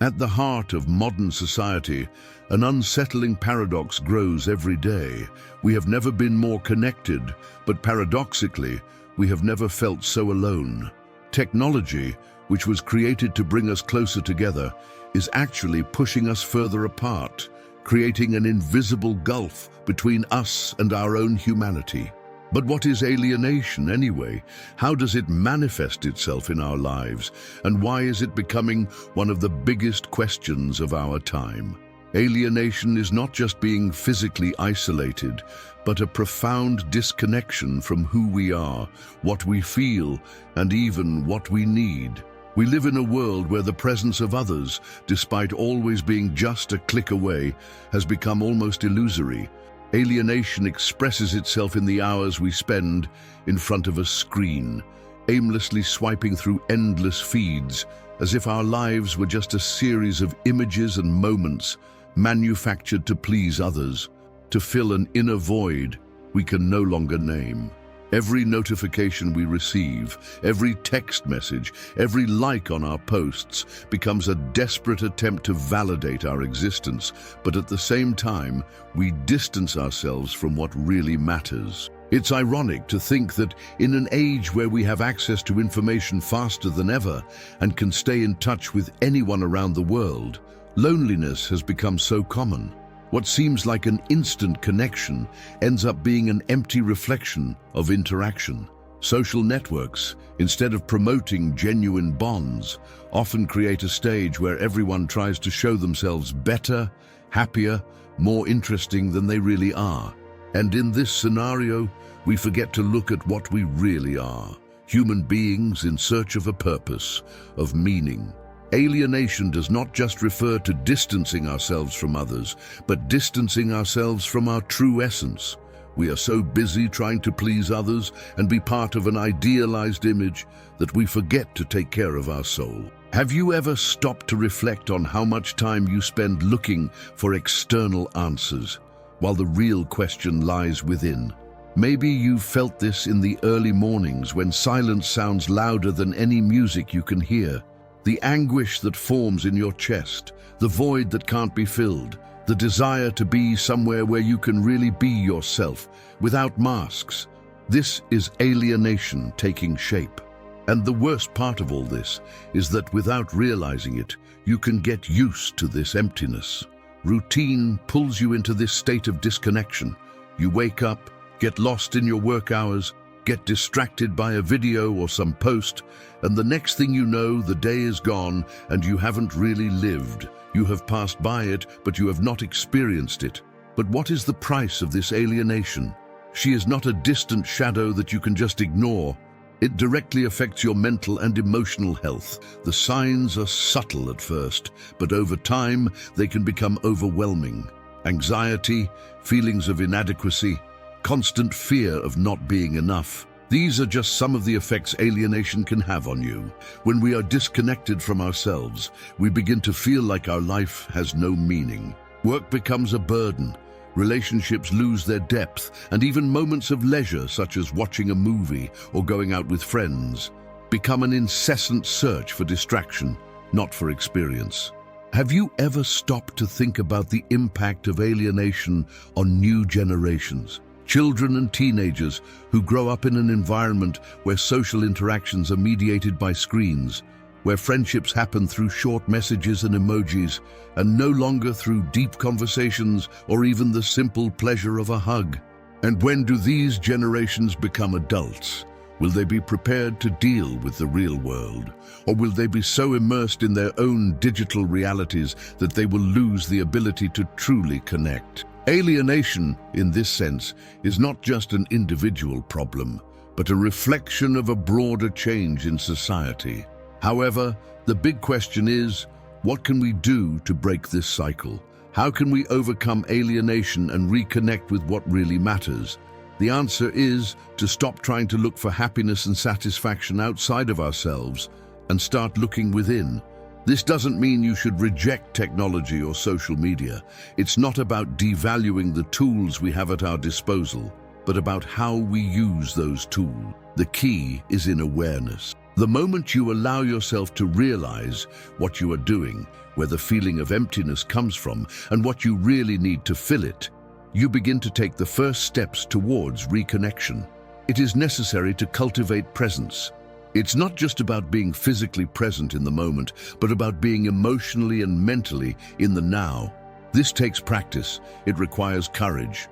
At the heart of modern society, an unsettling paradox grows every day. We have never been more connected, but paradoxically, we have never felt so alone. Technology, which was created to bring us closer together, is actually pushing us further apart, creating an invisible gulf between us and our own humanity. But what is alienation anyway? How does it manifest itself in our lives? And why is it becoming one of the biggest questions of our time? Alienation is not just being physically isolated, but a profound disconnection from who we are, what we feel, and even what we need. We live in a world where the presence of others, despite always being just a click away, has become almost illusory. Alienation expresses itself in the hours we spend in front of a screen, aimlessly swiping through endless feeds, as if our lives were just a series of images and moments manufactured to please others, to fill an inner void we can no longer name. Every notification we receive, every text message, every like on our posts becomes a desperate attempt to validate our existence, but at the same time, we distance ourselves from what really matters. It's ironic to think that in an age where we have access to information faster than ever and can stay in touch with anyone around the world, loneliness has become so common. What seems like an instant connection ends up being an empty reflection of interaction. Social networks, instead of promoting genuine bonds, often create a stage where everyone tries to show themselves better, happier, more interesting than they really are. And in this scenario, we forget to look at what we really are: human beings in search of a purpose, of meaning. Alienation does not just refer to distancing ourselves from others, but distancing ourselves from our true essence. We are so busy trying to please others and be part of an idealized image that we forget to take care of our soul. Have you ever stopped to reflect on how much time you spend looking for external answers, while the real question lies within? Maybe you've felt this in the early mornings when silence sounds louder than any music you can hear. The anguish that forms in your chest, the void that can't be filled, the desire to be somewhere where you can really be yourself, without masks. This is alienation taking shape. And the worst part of all this is that without realizing it, you can get used to this emptiness. Routine pulls you into this state of disconnection. You wake up, get lost in your work hours, get distracted by a video or some post, and the next thing you know, the day is gone and you haven't really lived. You have passed by it, but you have not experienced it. But what is the price of this alienation? She is not a distant shadow that you can just ignore. It directly affects your mental and emotional health. The signs are subtle at first, but over time, they can become overwhelming. Anxiety, feelings of inadequacy, constant fear of not being enough. These are just some of the effects alienation can have on you. When we are disconnected from ourselves, we begin to feel like our life has no meaning. Work becomes a burden. Relationships lose their depth, and even moments of leisure, such as watching a movie or going out with friends, become an incessant search for distraction, not for experience. Have you ever stopped to think about the impact of alienation on new generations? Children and teenagers who grow up in an environment where social interactions are mediated by screens, where friendships happen through short messages and emojis, and no longer through deep conversations or even the simple pleasure of a hug. And when do these generations become adults? Will they be prepared to deal with the real world? Or will they be so immersed in their own digital realities that they will lose the ability to truly connect? Alienation, in this sense, is not just an individual problem, but a reflection of a broader change in society. However, the big question is, what can we do to break this cycle? How can we overcome alienation and reconnect with what really matters? The answer is to stop trying to look for happiness and satisfaction outside of ourselves and start looking within. This doesn't mean you should reject technology or social media. It's not about devaluing the tools we have at our disposal, but about how we use those tools. The key is in awareness. The moment you allow yourself to realize what you are doing, where the feeling of emptiness comes from, and what you really need to fill it, you begin to take the first steps towards reconnection. It is necessary to cultivate presence. It's not just about being physically present in the moment, but about being emotionally and mentally in the now. This takes practice. It requires courage.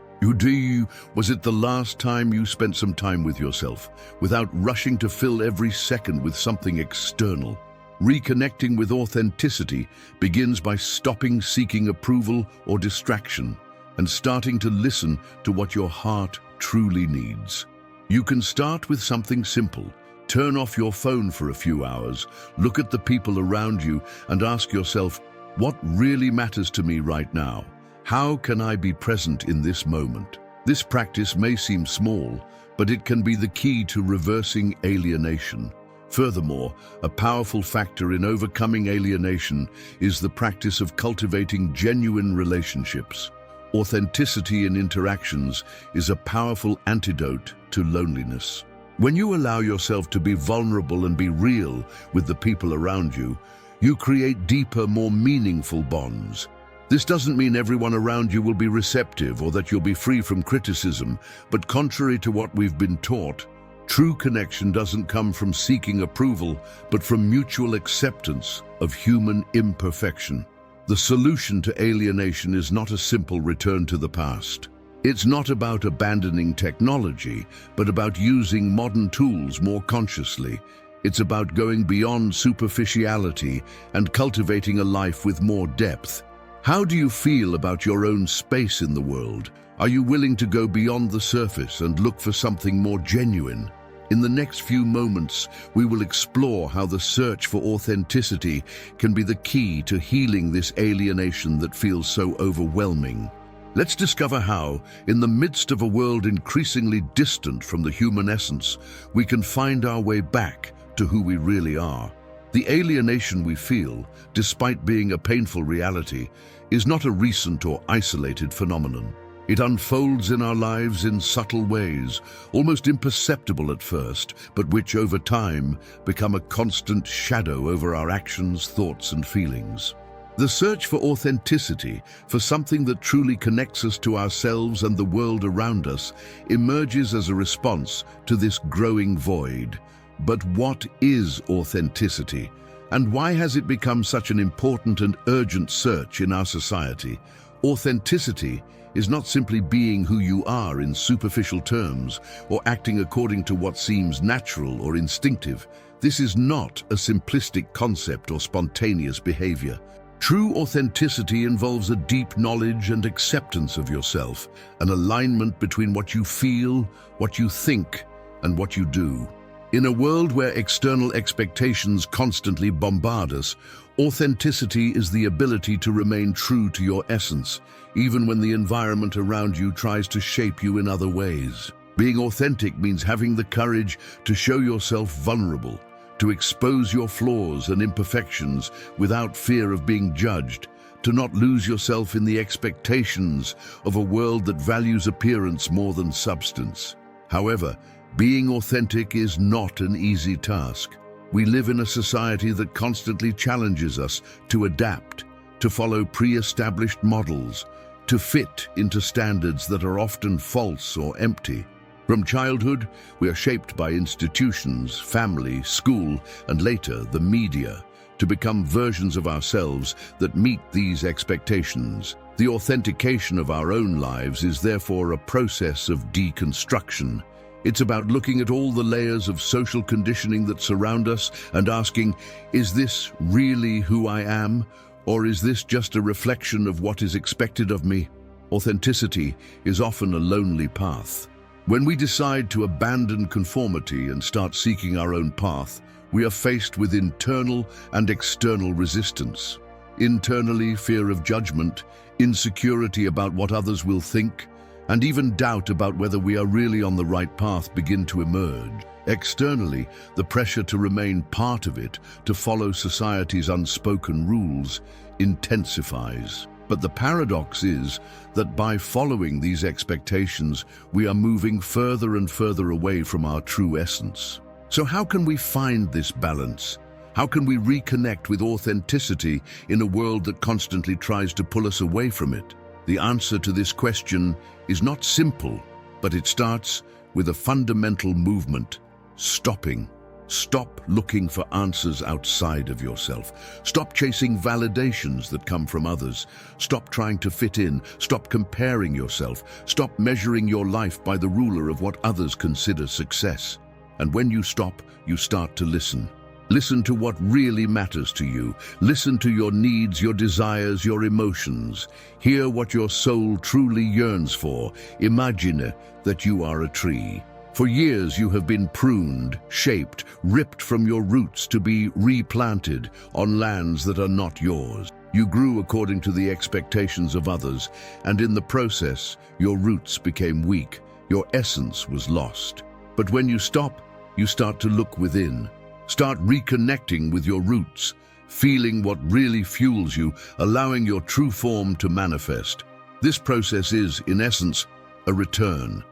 Was it the last time you spent some time with yourself, without rushing to fill every second with something external? Reconnecting with authenticity begins by stopping seeking approval or distraction and starting to listen to what your heart truly needs. You can start with something simple. Turn off your phone for a few hours, look at the people around you, and ask yourself, what really matters to me right now? How can I be present in this moment? This practice may seem small, but it can be the key to reversing alienation. Furthermore, a powerful factor in overcoming alienation is the practice of cultivating genuine relationships. Authenticity in interactions is a powerful antidote to loneliness. When you allow yourself to be vulnerable and be real with the people around you, you create deeper, more meaningful bonds. This doesn't mean everyone around you will be receptive or that you'll be free from criticism, but contrary to what we've been taught, true connection doesn't come from seeking approval, but from mutual acceptance of human imperfection. The solution to alienation is not a simple return to the past. It's not about abandoning technology, but about using modern tools more consciously. It's about going beyond superficiality and cultivating a life with more depth. How do you feel about your own space in the world? Are you willing to go beyond the surface and look for something more genuine? In the next few moments, we will explore how the search for authenticity can be the key to healing this alienation that feels so overwhelming. Let's discover how, in the midst of a world increasingly distant from the human essence, we can find our way back to who we really are. The alienation we feel, despite being a painful reality, is not a recent or isolated phenomenon. It unfolds in our lives in subtle ways, almost imperceptible at first, but which over time become a constant shadow over our actions, thoughts, and feelings. The search for authenticity, for something that truly connects us to ourselves and the world around us, emerges as a response to this growing void. But what is authenticity? And why has it become such an important and urgent search in our society? Authenticity is not simply being who you are in superficial terms or acting according to what seems natural or instinctive. This is not a simplistic concept or spontaneous behavior. True authenticity involves a deep knowledge and acceptance of yourself, an alignment between what you feel, what you think, and what you do. In a world where external expectations constantly bombard us, authenticity is the ability to remain true to your essence, even when the environment around you tries to shape you in other ways. Being authentic means having the courage to show yourself vulnerable, to expose your flaws and imperfections without fear of being judged, to not lose yourself in the expectations of a world that values appearance more than substance. However, being authentic is not an easy task. We live in a society that constantly challenges us to adapt, to follow pre-established models, to fit into standards that are often false or empty. From childhood, we are shaped by institutions, family, school, and later the media, to become versions of ourselves that meet these expectations. The authentication of our own lives is therefore a process of deconstruction. It's about looking at all the layers of social conditioning that surround us and asking, is this really who I am? Or is this just a reflection of what is expected of me? Authenticity is often a lonely path. When we decide to abandon conformity and start seeking our own path, we are faced with internal and external resistance. Internally, fear of judgment, insecurity about what others will think, and even doubt about whether we are really on the right path begin to emerge. Externally, the pressure to remain part of it, to follow society's unspoken rules, intensifies. But the paradox is that by following these expectations, we are moving further and further away from our true essence. So how can we find this balance? How can we reconnect with authenticity in a world that constantly tries to pull us away from it? The answer to this question is not simple, but it starts with a fundamental movement: stopping. Stop looking for answers outside of yourself. Stop chasing validations that come from others. Stop trying to fit in. Stop comparing yourself. Stop measuring your life by the ruler of what others consider success. And when you stop, you start to listen. Listen to what really matters to you. Listen to your needs, your desires, your emotions. Hear what your soul truly yearns for. Imagine that you are a tree. For years you have been pruned, shaped, ripped from your roots to be replanted on lands that are not yours. You grew according to the expectations of others, and in the process, your roots became weak. Your essence was lost. But when you stop, you start to look within. Start reconnecting with your roots, feeling what really fuels you, allowing your true form to manifest. This process is, in essence, a return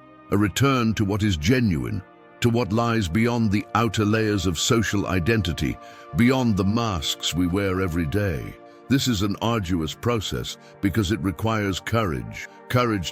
to what is genuine, to what lies beyond the outer layers of social identity, beyond the masks we wear every day. This is an arduous process because it requires courage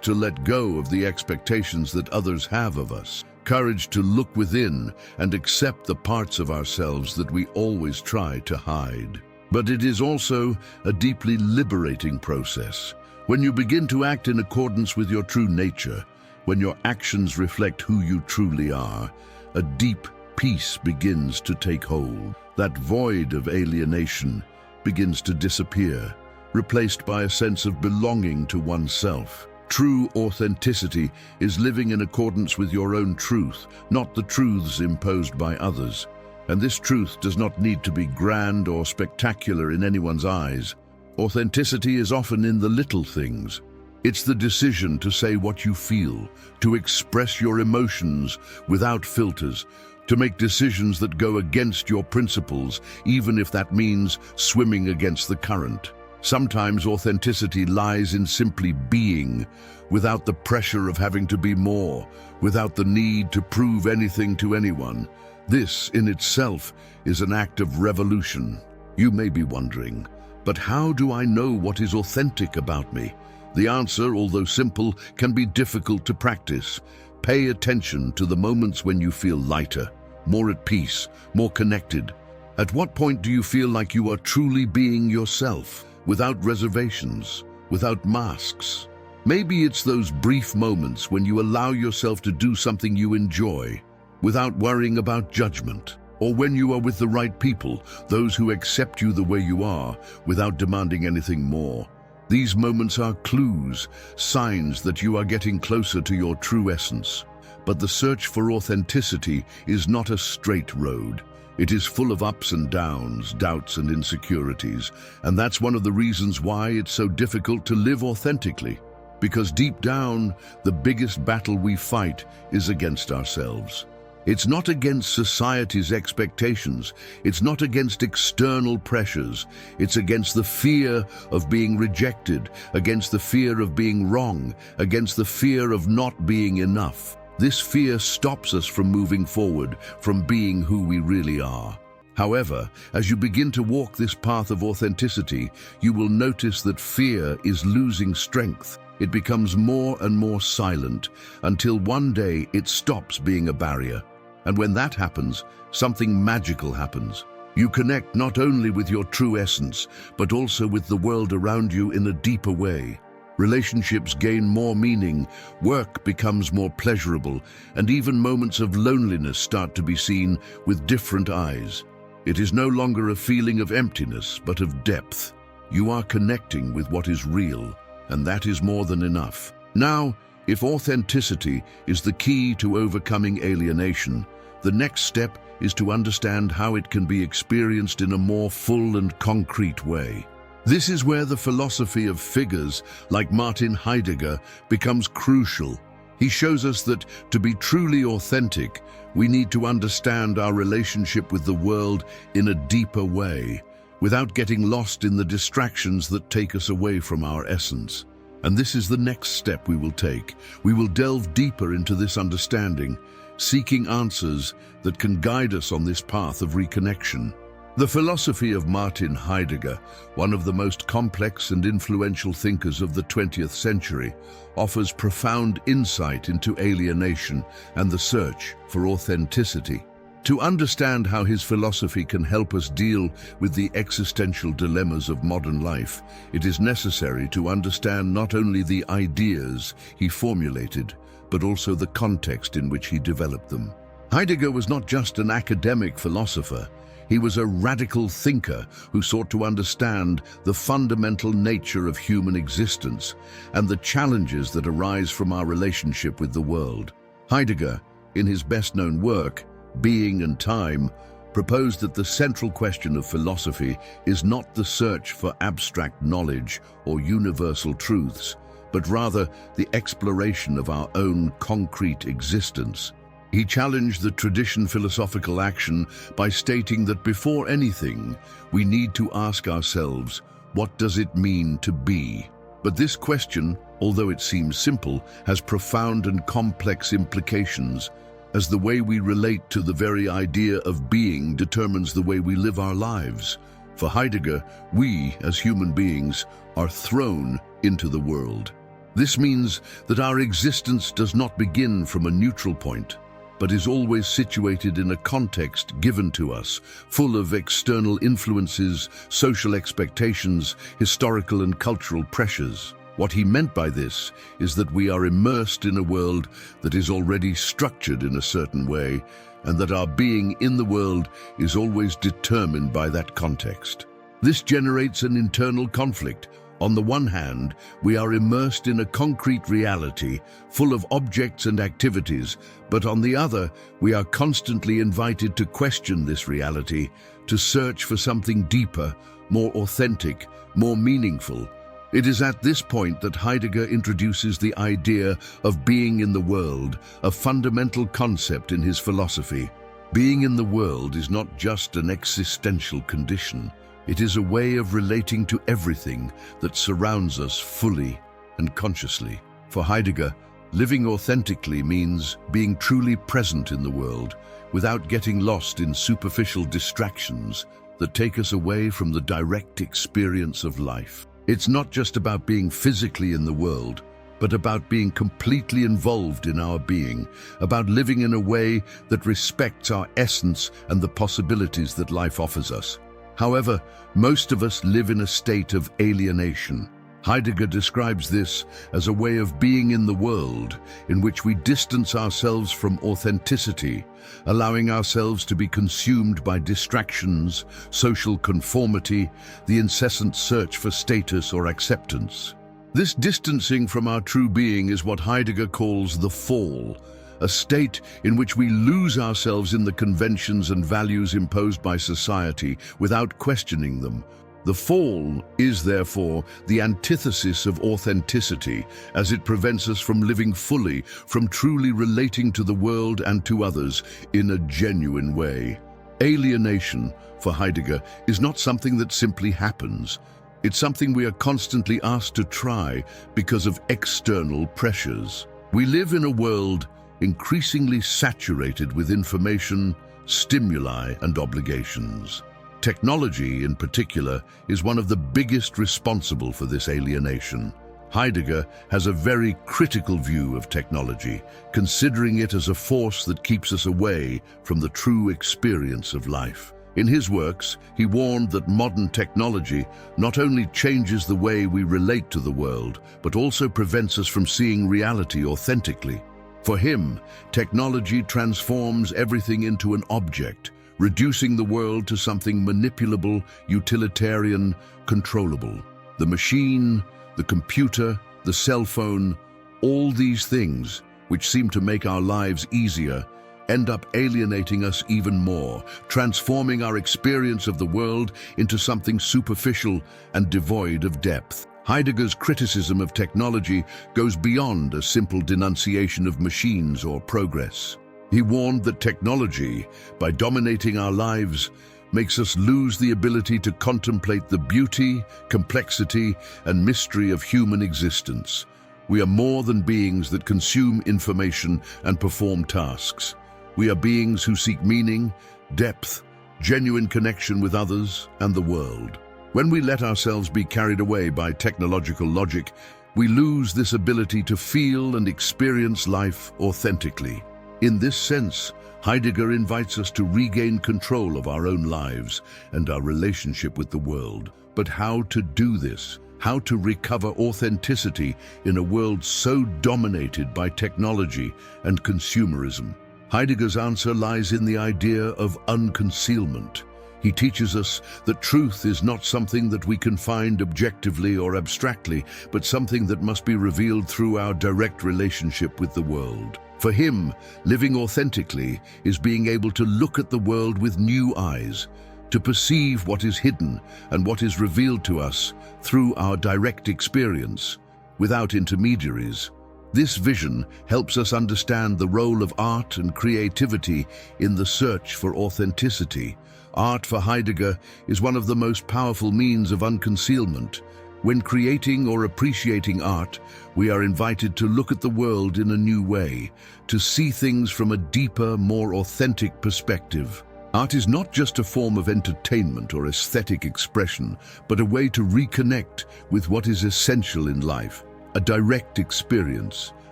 to let go of the expectations that others have of us, courage to look within and accept the parts of ourselves that we always try to hide. But it is also a deeply liberating process. When you begin to act in accordance with your true nature, when your actions reflect who you truly are, a deep peace begins to take hold. That void of alienation begins to disappear, replaced by a sense of belonging to oneself. True authenticity is living in accordance with your own truth, not the truths imposed by others. And this truth does not need to be grand or spectacular in anyone's eyes. Authenticity is often in the little things. It's the decision to say what you feel, to express your emotions without filters, to make decisions that go against your principles, even if that means swimming against the current. Sometimes authenticity lies in simply being, without the pressure of having to be more, without the need to prove anything to anyone. This, in itself, is an act of revolution. You may be wondering, but how do I know what is authentic about me? The answer, although simple, can be difficult to practice. Pay attention to the moments when you feel lighter, more at peace, more connected. At what point do you feel like you are truly being yourself, without reservations, without masks? Maybe it's those brief moments when you allow yourself to do something you enjoy, without worrying about judgment. Or when you are with the right people, those who accept you the way you are, without demanding anything more. These moments are clues, signs that you are getting closer to your true essence. But the search for authenticity is not a straight road. It is full of ups and downs, doubts and insecurities. And that's one of the reasons why it's so difficult to live authentically. Because deep down, the biggest battle we fight is against ourselves. It's not against society's expectations. It's not against external pressures. It's against the fear of being rejected, against the fear of being wrong, against the fear of not being enough. This fear stops us from moving forward, from being who we really are. However, as you begin to walk this path of authenticity, you will notice that fear is losing strength. It becomes more and more silent until one day it stops being a barrier. And when that happens, something magical happens. You connect not only with your true essence, but also with the world around you in a deeper way. Relationships gain more meaning, work becomes more pleasurable, and even moments of loneliness start to be seen with different eyes. It is no longer a feeling of emptiness, but of depth. You are connecting with what is real, and that is more than enough. Now, if authenticity is the key to overcoming alienation, the next step is to understand how it can be experienced in a more full and concrete way. This is where the philosophy of figures like Martin Heidegger becomes crucial. He shows us that to be truly authentic, we need to understand our relationship with the world in a deeper way, without getting lost in the distractions that take us away from our essence. And this is the next step we will take. We will delve deeper into this understanding, seeking answers that can guide us on this path of reconnection. The philosophy of Martin Heidegger, one of the most complex and influential thinkers of the 20th century, offers profound insight into alienation and the search for authenticity. To understand how his philosophy can help us deal with the existential dilemmas of modern life, it is necessary to understand not only the ideas he formulated, but also the context in which he developed them. Heidegger was not just an academic philosopher. He was a radical thinker who sought to understand the fundamental nature of human existence and the challenges that arise from our relationship with the world. Heidegger, in his best-known work, Being and Time, proposed that the central question of philosophy is not the search for abstract knowledge or universal truths, but rather the exploration of our own concrete existence. He challenged the traditional philosophical action by stating that before anything, we need to ask ourselves, what does it mean to be? But this question, although it seems simple, has profound and complex implications, as the way we relate to the very idea of being determines the way we live our lives. For Heidegger, we, as human beings, are thrown into the world. This means that our existence does not begin from a neutral point, but is always situated in a context given to us, full of external influences, social expectations, historical and cultural pressures. What he meant by this is that we are immersed in a world that is already structured in a certain way, and that our being in the world is always determined by that context. This generates an internal conflict. On the one hand, we are immersed in a concrete reality, full of objects and activities, but on the other, we are constantly invited to question this reality, to search for something deeper, more authentic, more meaningful. It is at this point that Heidegger introduces the idea of being in the world, a fundamental concept in his philosophy. Being in the world is not just an existential condition. It is a way of relating to everything that surrounds us fully and consciously. For Heidegger, living authentically means being truly present in the world without getting lost in superficial distractions that take us away from the direct experience of life. It's not just about being physically in the world, but about being completely involved in our being, about living in a way that respects our essence and the possibilities that life offers us. However, most of us live in a state of alienation. Heidegger describes this as a way of being in the world in which we distance ourselves from authenticity, allowing ourselves to be consumed by distractions, social conformity, the incessant search for status or acceptance. This distancing from our true being is what Heidegger calls the fall, a state in which we lose ourselves in the conventions and values imposed by society without questioning them. The fall is, therefore, the antithesis of authenticity, as it prevents us from living fully, from truly relating to the world and to others in a genuine way. Alienation, for Heidegger, is not something that simply happens. It's something we are constantly asked to try because of external pressures. We live in a world increasingly saturated with information, stimuli, and obligations. Technology, in particular, is one of the biggest responsible for this alienation. Heidegger has a very critical view of technology, considering it as a force that keeps us away from the true experience of life. In his works, he warned that modern technology not only changes the way we relate to the world, but also prevents us from seeing reality authentically. For him, technology transforms everything into an object, reducing the world to something manipulable, utilitarian, controllable. The machine, the computer, the cell phone, all these things, which seem to make our lives easier, end up alienating us even more, transforming our experience of the world into something superficial and devoid of depth. Heidegger's criticism of technology goes beyond a simple denunciation of machines or progress. He warned that technology, by dominating our lives, makes us lose the ability to contemplate the beauty, complexity, and mystery of human existence. We are more than beings that consume information and perform tasks. We are beings who seek meaning, depth, genuine connection with others and the world. When we let ourselves be carried away by technological logic, we lose this ability to feel and experience life authentically. In this sense, Heidegger invites us to regain control of our own lives and our relationship with the world. But how to do this? How to recover authenticity in a world so dominated by technology and consumerism? Heidegger's answer lies in the idea of unconcealment. He teaches us that truth is not something that we can find objectively or abstractly, but something that must be revealed through our direct relationship with the world. For him, living authentically is being able to look at the world with new eyes, to perceive what is hidden and what is revealed to us through our direct experience, without intermediaries. This vision helps us understand the role of art and creativity in the search for authenticity. Art, for Heidegger, is one of the most powerful means of unconcealment. When creating or appreciating art, we are invited to look at the world in a new way, to see things from a deeper, more authentic perspective. Art is not just a form of entertainment or aesthetic expression, but a way to reconnect with what is essential in life, a direct experience,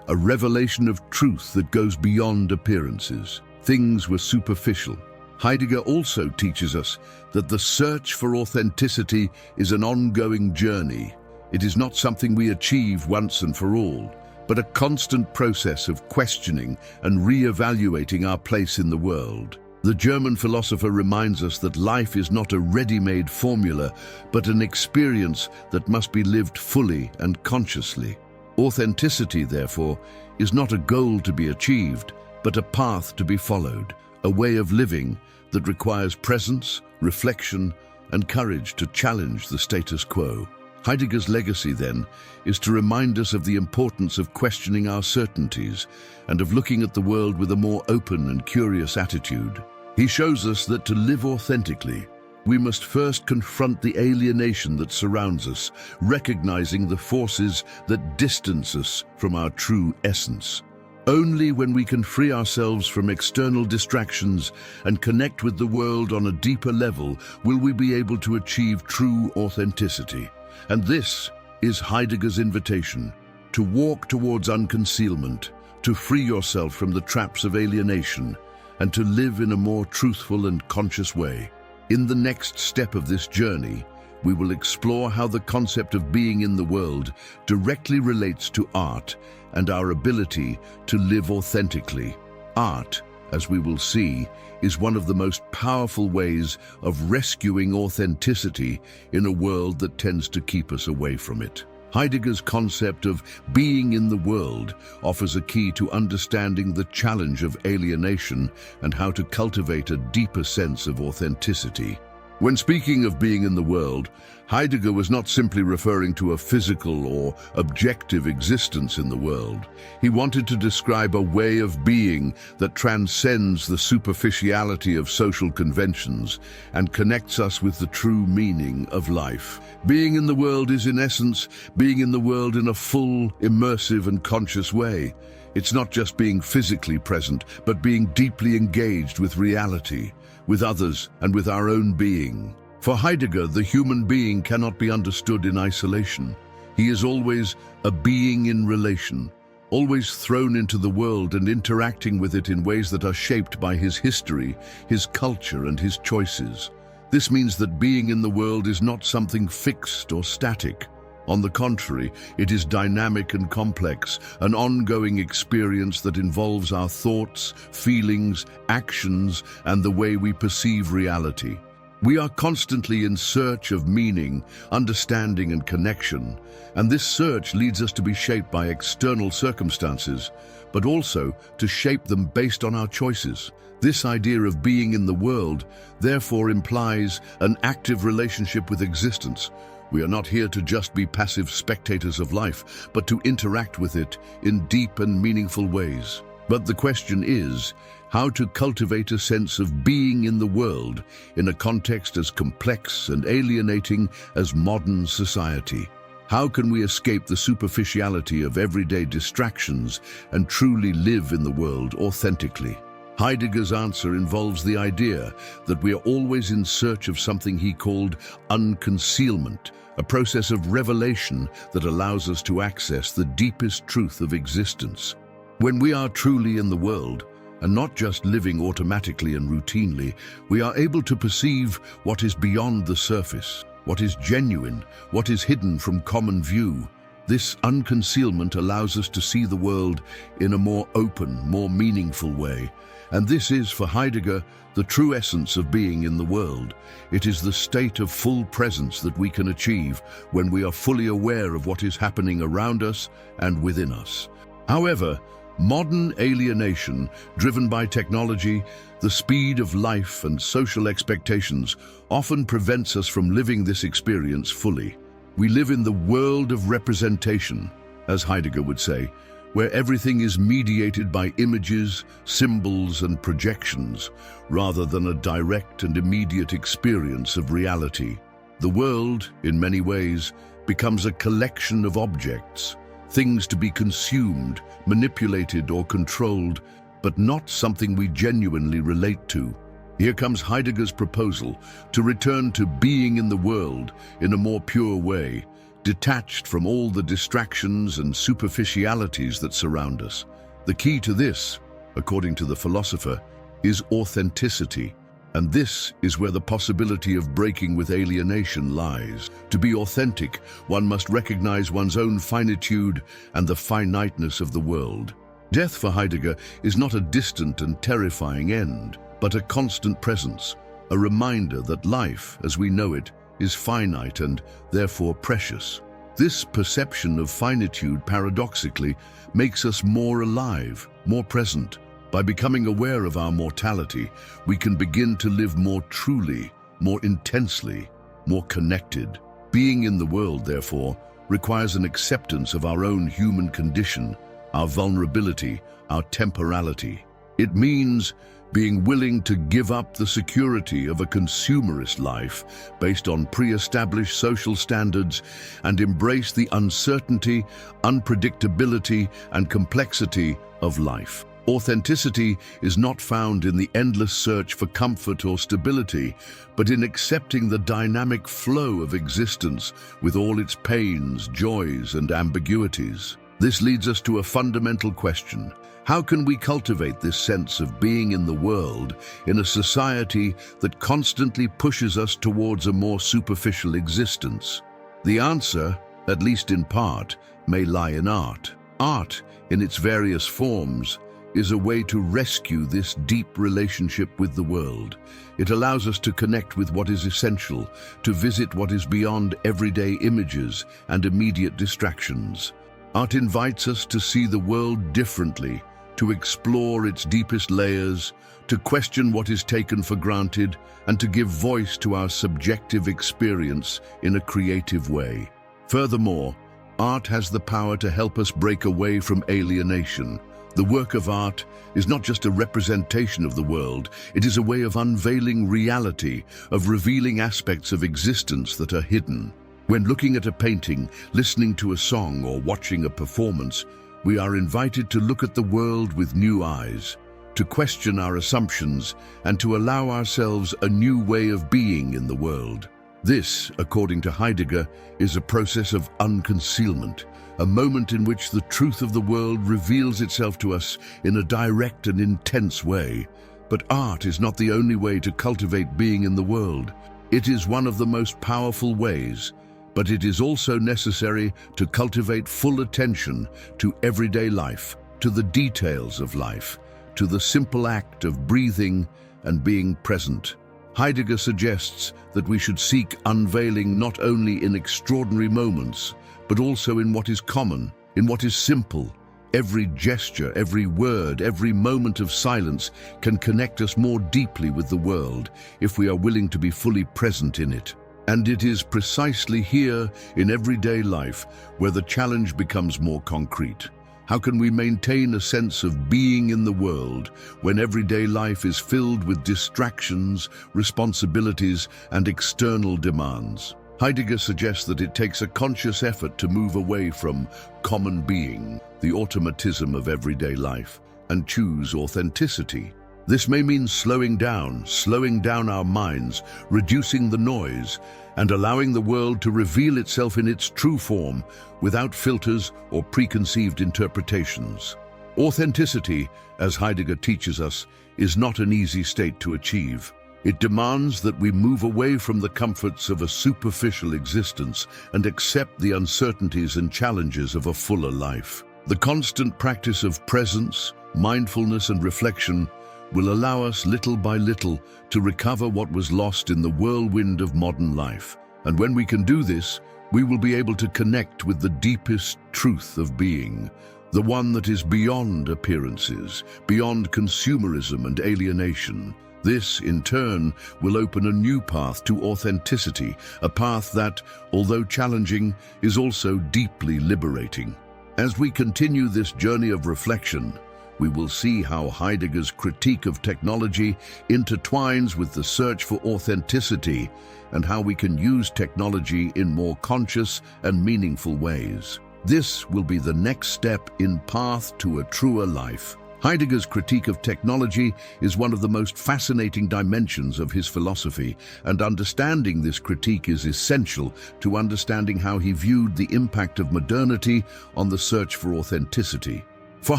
a revelation of truth that goes beyond appearances. Things were superficial. Heidegger also teaches us that the search for authenticity is an ongoing journey. It is not something we achieve once and for all, but a constant process of questioning and re-evaluating our place in the world. The German philosopher reminds us that life is not a ready-made formula, but an experience that must be lived fully and consciously. Authenticity, therefore, is not a goal to be achieved, but a path to be followed, a way of living that requires presence, reflection, and courage to challenge the status quo. Heidegger's legacy, then, is to remind us of the importance of questioning our certainties and of looking at the world with a more open and curious attitude. He shows us that to live authentically, we must first confront the alienation that surrounds us, recognizing the forces that distance us from our true essence. Only when we can free ourselves from external distractions and connect with the world on a deeper level will we be able to achieve true authenticity. And this is Heidegger's invitation: to walk towards unconcealment, to free yourself from the traps of alienation, and to live in a more truthful and conscious way. In the next step of this journey, we will explore how the concept of being in the world directly relates to art and our ability to live authentically. Art, as we will see, is one of the most powerful ways of rescuing authenticity in a world that tends to keep us away from it. Heidegger's concept of being in the world offers a key to understanding the challenge of alienation and how to cultivate a deeper sense of authenticity. When speaking of being in the world, Heidegger was not simply referring to a physical or objective existence in the world. He wanted to describe a way of being that transcends the superficiality of social conventions and connects us with the true meaning of life. Being in the world is, in essence, being in the world in a full, immersive and conscious way. It's not just being physically present, but being deeply engaged with reality, with others, and with our own being. For Heidegger, the human being cannot be understood in isolation. He is always a being in relation, always thrown into the world and interacting with it in ways that are shaped by his history, his culture, and his choices. This means that being in the world is not something fixed or static. On the contrary, it is dynamic and complex, an ongoing experience that involves our thoughts, feelings, actions, and the way we perceive reality. We are constantly in search of meaning, understanding, and connection, and this search leads us to be shaped by external circumstances, but also to shape them based on our choices. This idea of being in the world, therefore, implies an active relationship with existence. We are not here to just be passive spectators of life, but to interact with it in deep and meaningful ways. But the question is, how to cultivate a sense of being in the world in a context as complex and alienating as modern society. How can we escape the superficiality of everyday distractions and truly live in the world authentically? Heidegger's answer involves the idea that we are always in search of something he called unconcealment, a process of revelation that allows us to access the deepest truth of existence. When we are truly in the world, and not just living automatically and routinely, we are able to perceive what is beyond the surface, what is genuine, what is hidden from common view. This unconcealment allows us to see the world in a more open, more meaningful way. And this is, for Heidegger, the true essence of being in the world. It is the state of full presence that we can achieve when we are fully aware of what is happening around us and within us. However, modern alienation, driven by technology, the speed of life and social expectations, often prevents us from living this experience fully. We live in the world of representation, as Heidegger would say, where everything is mediated by images, symbols, and projections, rather than a direct and immediate experience of reality. The world, in many ways, becomes a collection of objects, things to be consumed, manipulated, or controlled, but not something we genuinely relate to. Here comes Heidegger's proposal to return to being in the world in a more pure way, detached from all the distractions and superficialities that surround us. The key to this, according to the philosopher, is authenticity. And this is where the possibility of breaking with alienation lies. To be authentic, one must recognize one's own finitude and the finiteness of the world. Death for Heidegger is not a distant and terrifying end, but a constant presence, a reminder that life, as we know it, is finite and therefore precious. This perception of finitude paradoxically makes us more alive, more present. By becoming aware of our mortality, we can begin to live more truly, more intensely, more connected. Being in the world, therefore, requires an acceptance of our own human condition, our vulnerability, our temporality. It means being willing to give up the security of a consumerist life based on pre-established social standards and embrace the uncertainty, unpredictability, and complexity of life. Authenticity is not found in the endless search for comfort or stability, but in accepting the dynamic flow of existence with all its pains, joys, and ambiguities. This leads us to a fundamental question. How can we cultivate this sense of being in the world in a society that constantly pushes us towards a more superficial existence? The answer, at least in part, may lie in art. Art, in its various forms, is a way to rescue this deep relationship with the world. It allows us to connect with what is essential, to visit what is beyond everyday images and immediate distractions. Art invites us to see the world differently, to explore its deepest layers, to question what is taken for granted, and to give voice to our subjective experience in a creative way. Furthermore, art has the power to help us break away from alienation. The work of art is not just a representation of the world, it is a way of unveiling reality, of revealing aspects of existence that are hidden. When looking at a painting, listening to a song, or watching a performance, we are invited to look at the world with new eyes, to question our assumptions, and to allow ourselves a new way of being in the world. This, according to Heidegger, is a process of unconcealment, a moment in which the truth of the world reveals itself to us in a direct and intense way. But art is not the only way to cultivate being in the world. It is one of the most powerful ways, but it is also necessary to cultivate full attention to everyday life, to the details of life, to the simple act of breathing and being present. Heidegger suggests that we should seek unveiling not only in extraordinary moments, but also in what is common, in what is simple. Every gesture, every word, every moment of silence can connect us more deeply with the world if we are willing to be fully present in it. And it is precisely here in everyday life where the challenge becomes more concrete. How can we maintain a sense of being in the world when everyday life is filled with distractions, responsibilities, and external demands? Heidegger suggests that it takes a conscious effort to move away from common being, the automatism of everyday life, and choose authenticity. This may mean slowing down our minds, reducing the noise, and allowing the world to reveal itself in its true form without filters or preconceived interpretations. Authenticity, as Heidegger teaches us, is not an easy state to achieve. It demands that we move away from the comforts of a superficial existence and accept the uncertainties and challenges of a fuller life. The constant practice of presence, mindfulness, and reflection will allow us little by little to recover what was lost in the whirlwind of modern life. And when we can do this, we will be able to connect with the deepest truth of being, the one that is beyond appearances, beyond consumerism and alienation. This, in turn, will open a new path to authenticity, a path that, although challenging, is also deeply liberating. As we continue this journey of reflection, we will see how Heidegger's critique of technology intertwines with the search for authenticity and how we can use technology in more conscious and meaningful ways. This will be the next step in path to a truer life. Heidegger's critique of technology is one of the most fascinating dimensions of his philosophy, and understanding this critique is essential to understanding how he viewed the impact of modernity on the search for authenticity. For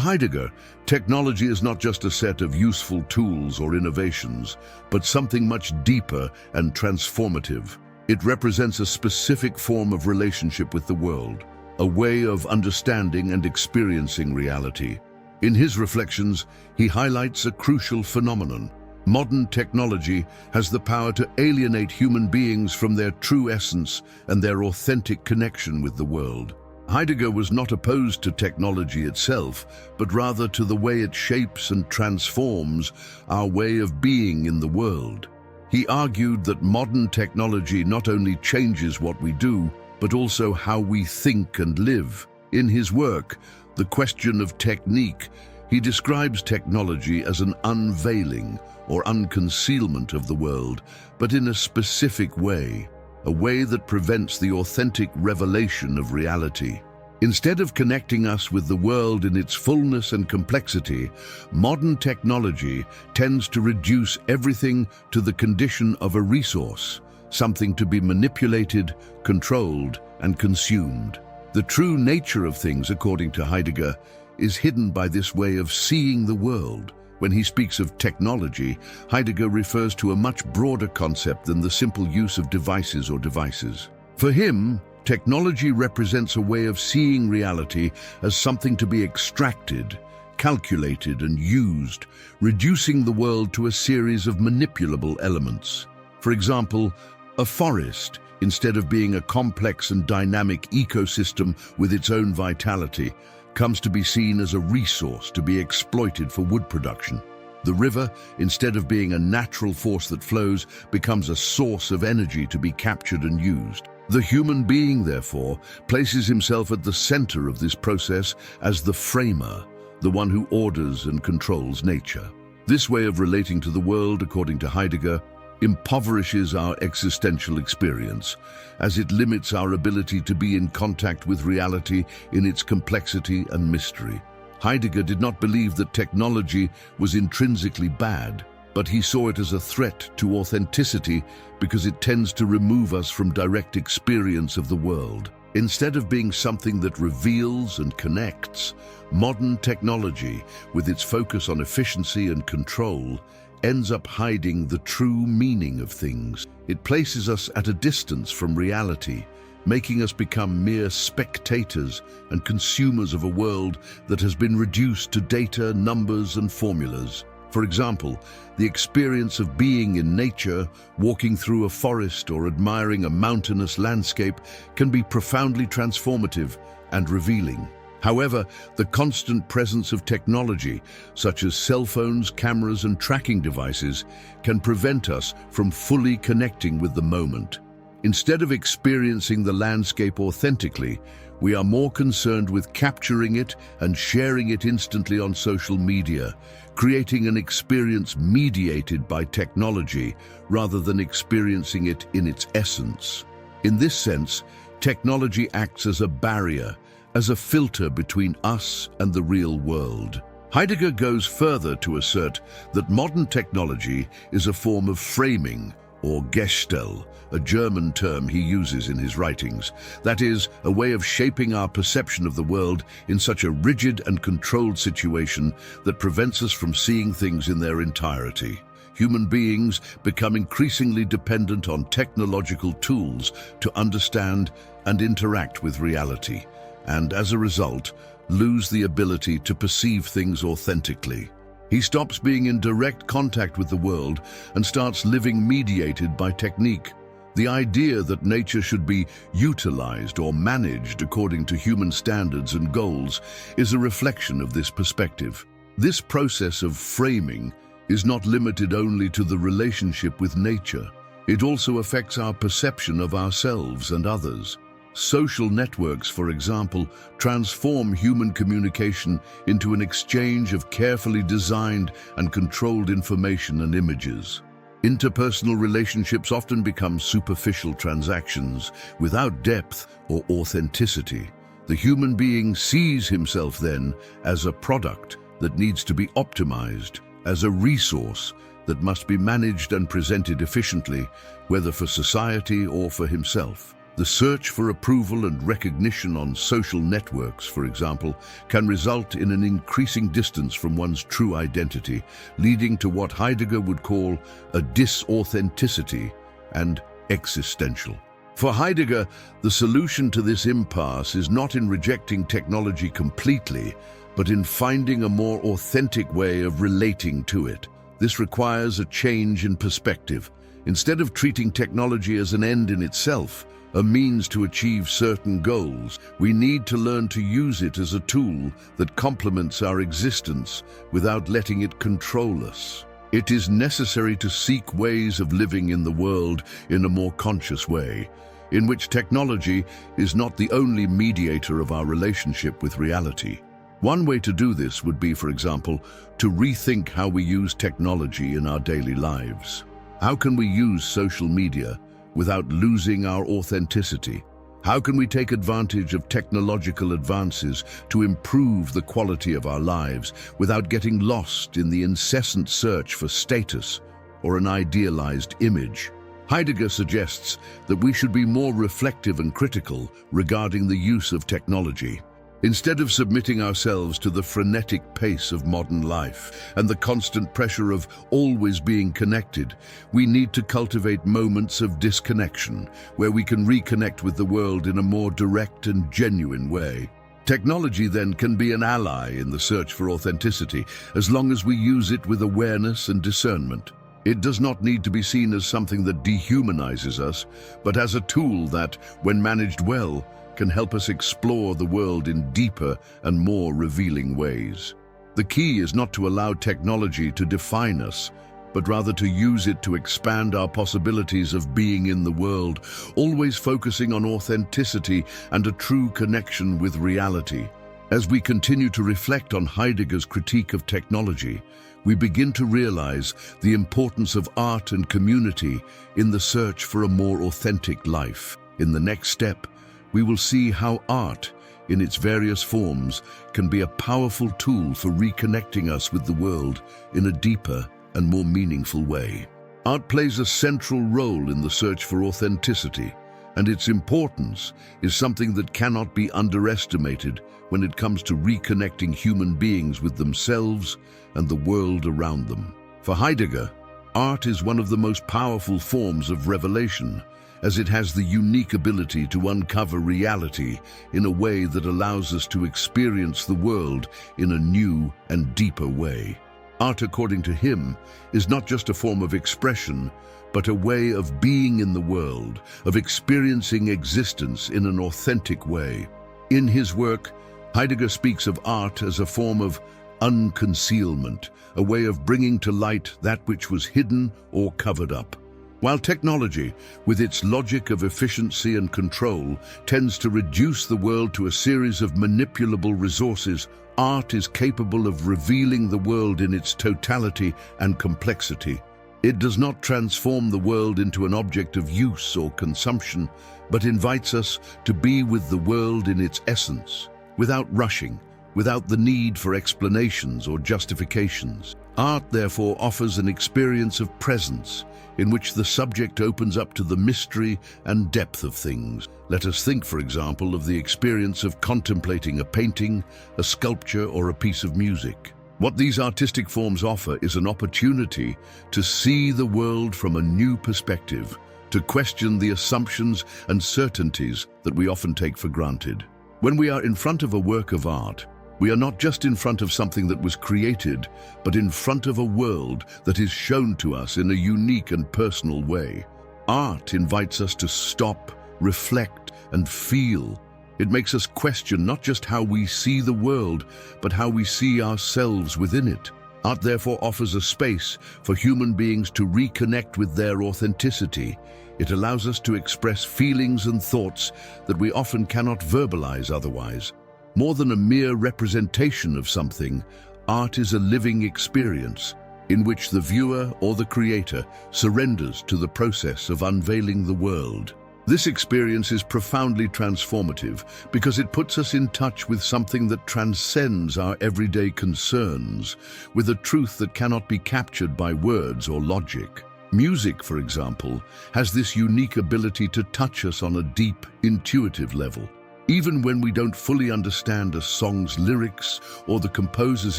Heidegger, technology is not just a set of useful tools or innovations, but something much deeper and transformative. It represents a specific form of relationship with the world, a way of understanding and experiencing reality. In his reflections, he highlights a crucial phenomenon. Modern technology has the power to alienate human beings from their true essence and their authentic connection with the world. Heidegger was not opposed to technology itself, but rather to the way it shapes and transforms our way of being in the world. He argued that modern technology not only changes what we do, but also how we think and live. In his work, The Question of Technique, he describes technology as an unveiling or unconcealment of the world, but in a specific way, a way that prevents the authentic revelation of reality. Instead of connecting us with the world in its fullness and complexity, modern technology tends to reduce everything to the condition of a resource, something to be manipulated, controlled, and consumed. The true nature of things, according to Heidegger, is hidden by this way of seeing the world. When he speaks of technology, Heidegger refers to a much broader concept than the simple use of devices or devices. For him, technology represents a way of seeing reality as something to be extracted, calculated, and used, reducing the world to a series of manipulable elements. For example, a forest, instead of being a complex and dynamic ecosystem with its own vitality, comes to be seen as a resource to be exploited for wood production. The river, instead of being a natural force that flows, becomes a source of energy to be captured and used. The human being, therefore, places himself at the center of this process as the framer, the one who orders and controls nature. This way of relating to the world, according to Heidegger, impoverishes our existential experience, as it limits our ability to be in contact with reality in its complexity and mystery. Heidegger did not believe that technology was intrinsically bad, but he saw it as a threat to authenticity because it tends to remove us from direct experience of the world. Instead of being something that reveals and connects, modern technology, with its focus on efficiency and control, ends up hiding the true meaning of things. It places us at a distance from reality, making us become mere spectators and consumers of a world that has been reduced to data, numbers, and formulas. For example, the experience of being in nature, walking through a forest or admiring a mountainous landscape, can be profoundly transformative and revealing. However, the constant presence of technology, such as cell phones, cameras, and tracking devices, can prevent us from fully connecting with the moment. Instead of experiencing the landscape authentically, we are more concerned with capturing it and sharing it instantly on social media, creating an experience mediated by technology rather than experiencing it in its essence. In this sense, technology acts as a barrier, as a filter between us and the real world. Heidegger goes further to assert that modern technology is a form of framing, or Gestell, a German term he uses in his writings. That is, a way of shaping our perception of the world in such a rigid and controlled situation that prevents us from seeing things in their entirety. Human beings become increasingly dependent on technological tools to understand and interact with reality, and as a result, lose the ability to perceive things authentically. He stops being in direct contact with the world and starts living mediated by technique. The idea that nature should be utilized or managed according to human standards and goals is a reflection of this perspective. This process of framing is not limited only to the relationship with nature. It also affects our perception of ourselves and others. Social networks, for example, transform human communication into an exchange of carefully designed and controlled information and images. Interpersonal relationships often become superficial transactions without depth or authenticity. The human being sees himself then as a product that needs to be optimized, as a resource that must be managed and presented efficiently, whether for society or for himself. The search for approval and recognition on social networks, for example, can result in an increasing distance from one's true identity, leading to what Heidegger would call a disauthenticity and existential. For Heidegger, the solution to this impasse is not in rejecting technology completely, but in finding a more authentic way of relating to it. This requires a change in perspective. Instead of treating technology as an end in itself, a means to achieve certain goals, we need to learn to use it as a tool that complements our existence without letting it control us. It is necessary to seek ways of living in the world in a more conscious way, in which technology is not the only mediator of our relationship with reality. One way to do this would be, for example, to rethink how we use technology in our daily lives. How can we use social media without losing our authenticity? How can we take advantage of technological advances to improve the quality of our lives without getting lost in the incessant search for status or an idealized image? Heidegger suggests that we should be more reflective and critical regarding the use of technology. Instead of submitting ourselves to the frenetic pace of modern life and the constant pressure of always being connected, we need to cultivate moments of disconnection where we can reconnect with the world in a more direct and genuine way. Technology then can be an ally in the search for authenticity, as long as we use it with awareness and discernment. It does not need to be seen as something that dehumanizes us, but as a tool that, when managed well, can help us explore the world in deeper and more revealing ways. The key is not to allow technology to define us, but rather to use it to expand our possibilities of being in the world, always focusing on authenticity and a true connection with reality. As we continue to reflect on Heidegger's critique of technology, we begin to realize the importance of art and community in the search for a more authentic life. In the next step, we will see how art, in its various forms, can be a powerful tool for reconnecting us with the world in a deeper and more meaningful way. Art plays a central role in the search for authenticity, and its importance is something that cannot be underestimated when it comes to reconnecting human beings with themselves and the world around them. For Heidegger, art is one of the most powerful forms of revelation, as it has the unique ability to uncover reality in a way that allows us to experience the world in a new and deeper way. Art, according to him, is not just a form of expression, but a way of being in the world, of experiencing existence in an authentic way. In his work, Heidegger speaks of art as a form of unconcealment, a way of bringing to light that which was hidden or covered up. While technology, with its logic of efficiency and control, tends to reduce the world to a series of manipulable resources, art is capable of revealing the world in its totality and complexity. It does not transform the world into an object of use or consumption, but invites us to be with the world in its essence, without rushing, without the need for explanations or justifications. Art, therefore, offers an experience of presence in which the subject opens up to the mystery and depth of things. Let us think, for example, of the experience of contemplating a painting, a sculpture, or a piece of music. What these artistic forms offer is an opportunity to see the world from a new perspective, to question the assumptions and certainties that we often take for granted. When we are in front of a work of art, we are not just in front of something that was created, but in front of a world that is shown to us in a unique and personal way. Art invites us to stop, reflect, and feel. It makes us question not just how we see the world, but how we see ourselves within it. Art therefore offers a space for human beings to reconnect with their authenticity. It allows us to express feelings and thoughts that we often cannot verbalize otherwise. More than a mere representation of something, art is a living experience in which the viewer or the creator surrenders to the process of unveiling the world. This experience is profoundly transformative because it puts us in touch with something that transcends our everyday concerns, with a truth that cannot be captured by words or logic. Music, for example, has this unique ability to touch us on a deep, intuitive level. Even when we don't fully understand a song's lyrics or the composer's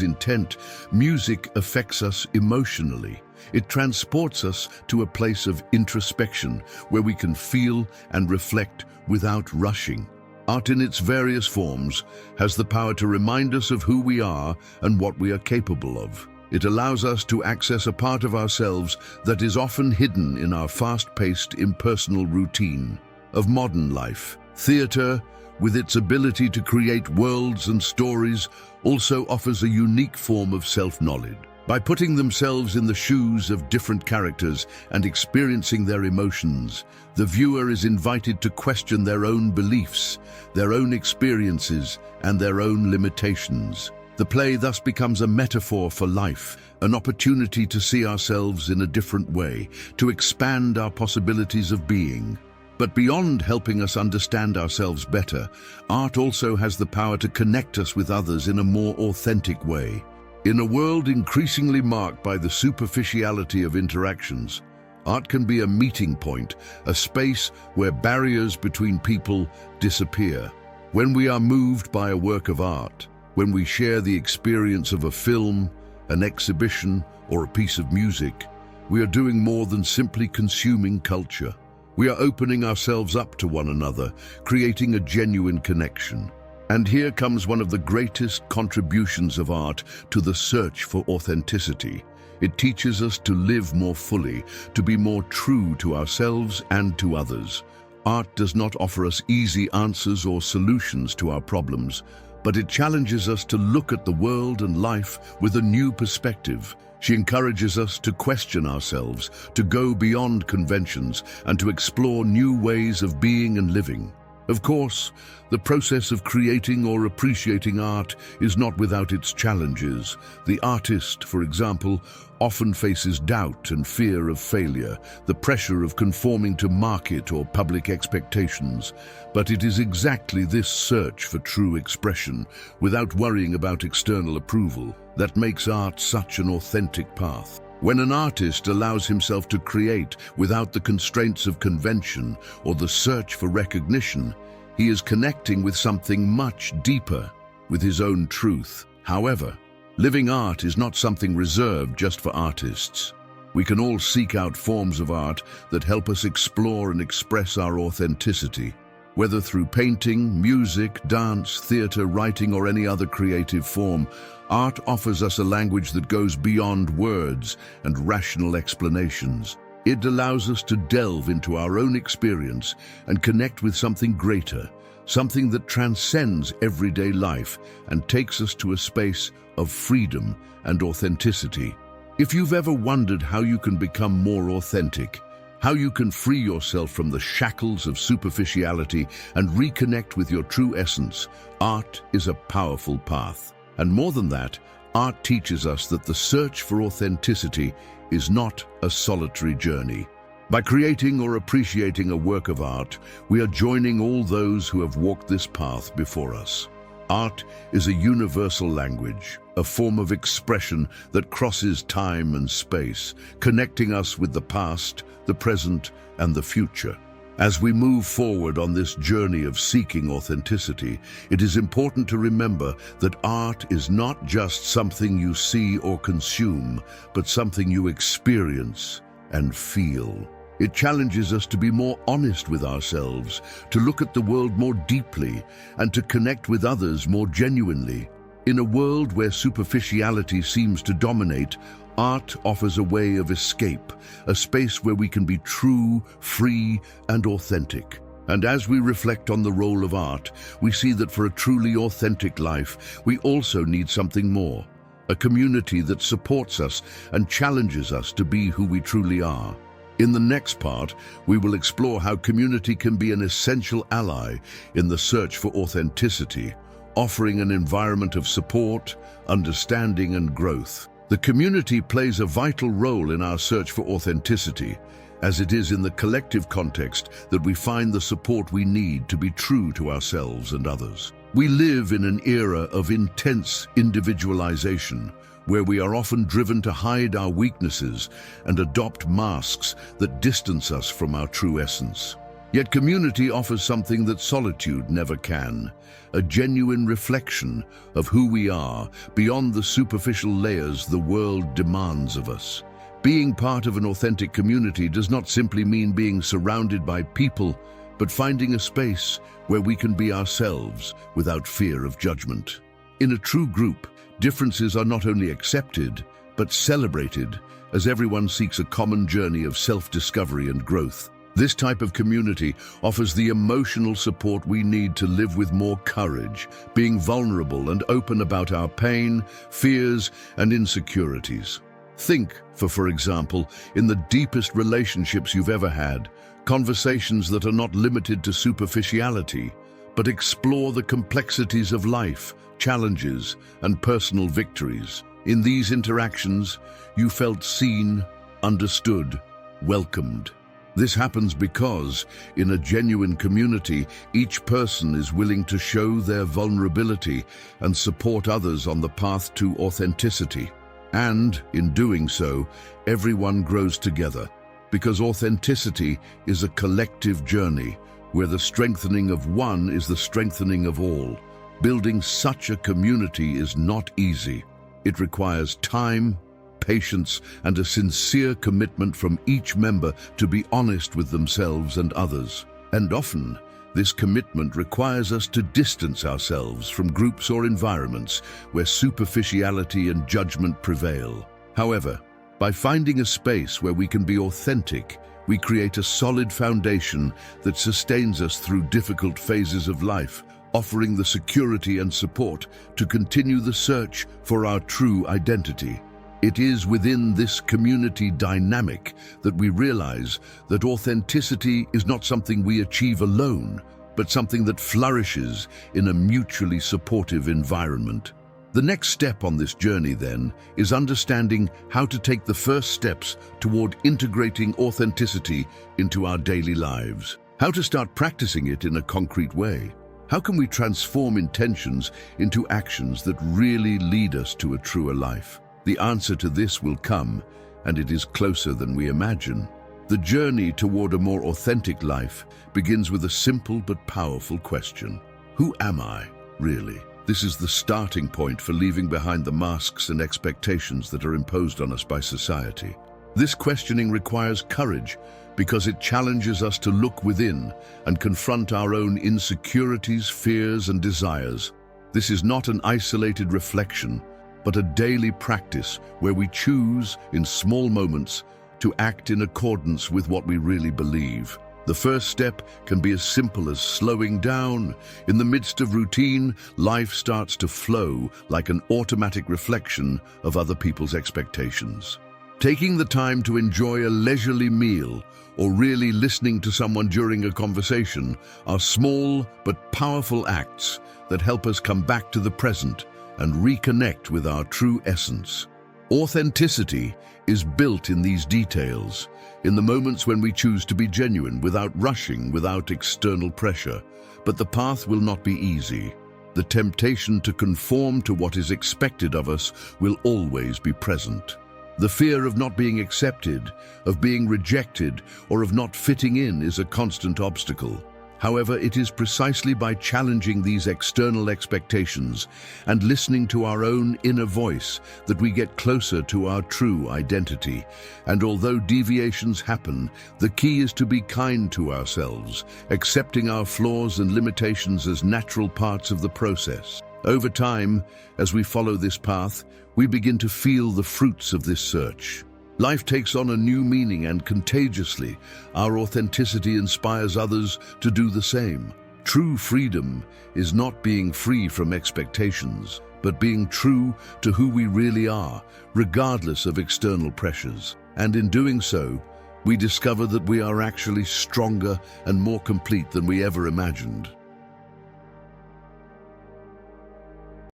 intent, music affects us emotionally. It transports us to a place of introspection where we can feel and reflect without rushing. Art in its various forms has the power to remind us of who we are and what we are capable of. It allows us to access a part of ourselves that is often hidden in our fast-paced, impersonal routine of modern life. Theater, with its ability to create worlds and stories, also offers a unique form of self-knowledge. By putting themselves in the shoes of different characters and experiencing their emotions, the viewer is invited to question their own beliefs, their own experiences, and their own limitations. The play thus becomes a metaphor for life, an opportunity to see ourselves in a different way, to expand our possibilities of being. But beyond helping us understand ourselves better, art also has the power to connect us with others in a more authentic way. In a world increasingly marked by the superficiality of interactions, art can be a meeting point, a space where barriers between people disappear. When we are moved by a work of art, when we share the experience of a film, an exhibition, or a piece of music, we are doing more than simply consuming culture. We are opening ourselves up to one another, creating a genuine connection. And here comes one of the greatest contributions of art to the search for authenticity. It teaches us to live more fully, to be more true to ourselves and to others. Art does not offer us easy answers or solutions to our problems, but it challenges us to look at the world and life with a new perspective. She encourages us to question ourselves, to go beyond conventions, and to explore new ways of being and living. Of course, the process of creating or appreciating art is not without its challenges. The artist, for example, often faces doubt and fear of failure, the pressure of conforming to market or public expectations. But it is exactly this search for true expression, without worrying about external approval, that makes art such an authentic path. When an artist allows himself to create without the constraints of convention or the search for recognition, he is connecting with something much deeper, with his own truth. However, living art is not something reserved just for artists. We can all seek out forms of art that help us explore and express our authenticity. Whether through painting, music, dance, theater, writing, or any other creative form, art offers us a language that goes beyond words and rational explanations. It allows us to delve into our own experience and connect with something greater, something that transcends everyday life and takes us to a space of freedom and authenticity. If you've ever wondered how you can become more authentic, how you can free yourself from the shackles of superficiality and reconnect with your true essence, art is a powerful path. And more than that, art teaches us that the search for authenticity is not a solitary journey. By creating or appreciating a work of art, we are joining all those who have walked this path before us. Art is a universal language, a form of expression that crosses time and space, connecting us with the past, the present, and the future. As we move forward on this journey of seeking authenticity, it is important to remember that art is not just something you see or consume, but something you experience and feel. It challenges us to be more honest with ourselves, to look at the world more deeply, and to connect with others more genuinely. In a world where superficiality seems to dominate, art offers a way of escape, a space where we can be true, free, and authentic. And as we reflect on the role of art, we see that for a truly authentic life, we also need something more. A community that supports us and challenges us to be who we truly are. In the next part, we will explore how community can be an essential ally in the search for authenticity, offering an environment of support, understanding, and growth. The community plays a vital role in our search for authenticity, as it is in the collective context that we find the support we need to be true to ourselves and others. We live in an era of intense individualization, where we are often driven to hide our weaknesses and adopt masks that distance us from our true essence. Yet community offers something that solitude never can, a genuine reflection of who we are beyond the superficial layers the world demands of us. Being part of an authentic community does not simply mean being surrounded by people, but finding a space where we can be ourselves without fear of judgment. In a true group, differences are not only accepted, but celebrated, as everyone seeks a common journey of self-discovery and growth. This type of community offers the emotional support we need to live with more courage, being vulnerable and open about our pain, fears, and insecurities. Think, for example, in the deepest relationships you've ever had, conversations that are not limited to superficiality, but explore the complexities of life, challenges, and personal victories. In these interactions, you felt seen, understood, welcomed. This happens because, in a genuine community, each person is willing to show their vulnerability and support others on the path to authenticity. And, in doing so, everyone grows together, because authenticity is a collective journey, where the strengthening of one is the strengthening of all. Building such a community is not easy. It requires time, patience, and a sincere commitment from each member to be honest with themselves and others. And often, this commitment requires us to distance ourselves from groups or environments where superficiality and judgment prevail. However, by finding a space where we can be authentic, we create a solid foundation that sustains us through difficult phases of life, offering the security and support to continue the search for our true identity. It is within this community dynamic that we realize that authenticity is not something we achieve alone, but something that flourishes in a mutually supportive environment. The next step on this journey, then, is understanding how to take the first steps toward integrating authenticity into our daily lives. How to start practicing it in a concrete way. How can we transform intentions into actions that really lead us to a truer life? The answer to this will come, and it is closer than we imagine. The journey toward a more authentic life begins with a simple but powerful question. Who am I, really? This is the starting point for leaving behind the masks and expectations that are imposed on us by society. This questioning requires courage, because it challenges us to look within and confront our own insecurities, fears, and desires. This is not an isolated reflection, but a daily practice where we choose, in small moments, to act in accordance with what we really believe. The first step can be as simple as slowing down. In the midst of routine, life starts to flow like an automatic reflection of other people's expectations. Taking the time to enjoy a leisurely meal or really listening to someone during a conversation are small but powerful acts that help us come back to the present and reconnect with our true essence. Authenticity is built in these details, in the moments when we choose to be genuine without rushing, without external pressure. But the path will not be easy. The temptation to conform to what is expected of us will always be present. The fear of not being accepted, of being rejected, or of not fitting in is a constant obstacle. However, it is precisely by challenging these external expectations and listening to our own inner voice that we get closer to our true identity. And although deviations happen, the key is to be kind to ourselves, accepting our flaws and limitations as natural parts of the process. Over time, as we follow this path, we begin to feel the fruits of this search. Life takes on a new meaning, and contagiously, our authenticity inspires others to do the same. True freedom is not being free from expectations, but being true to who we really are, regardless of external pressures. And in doing so, we discover that we are actually stronger and more complete than we ever imagined.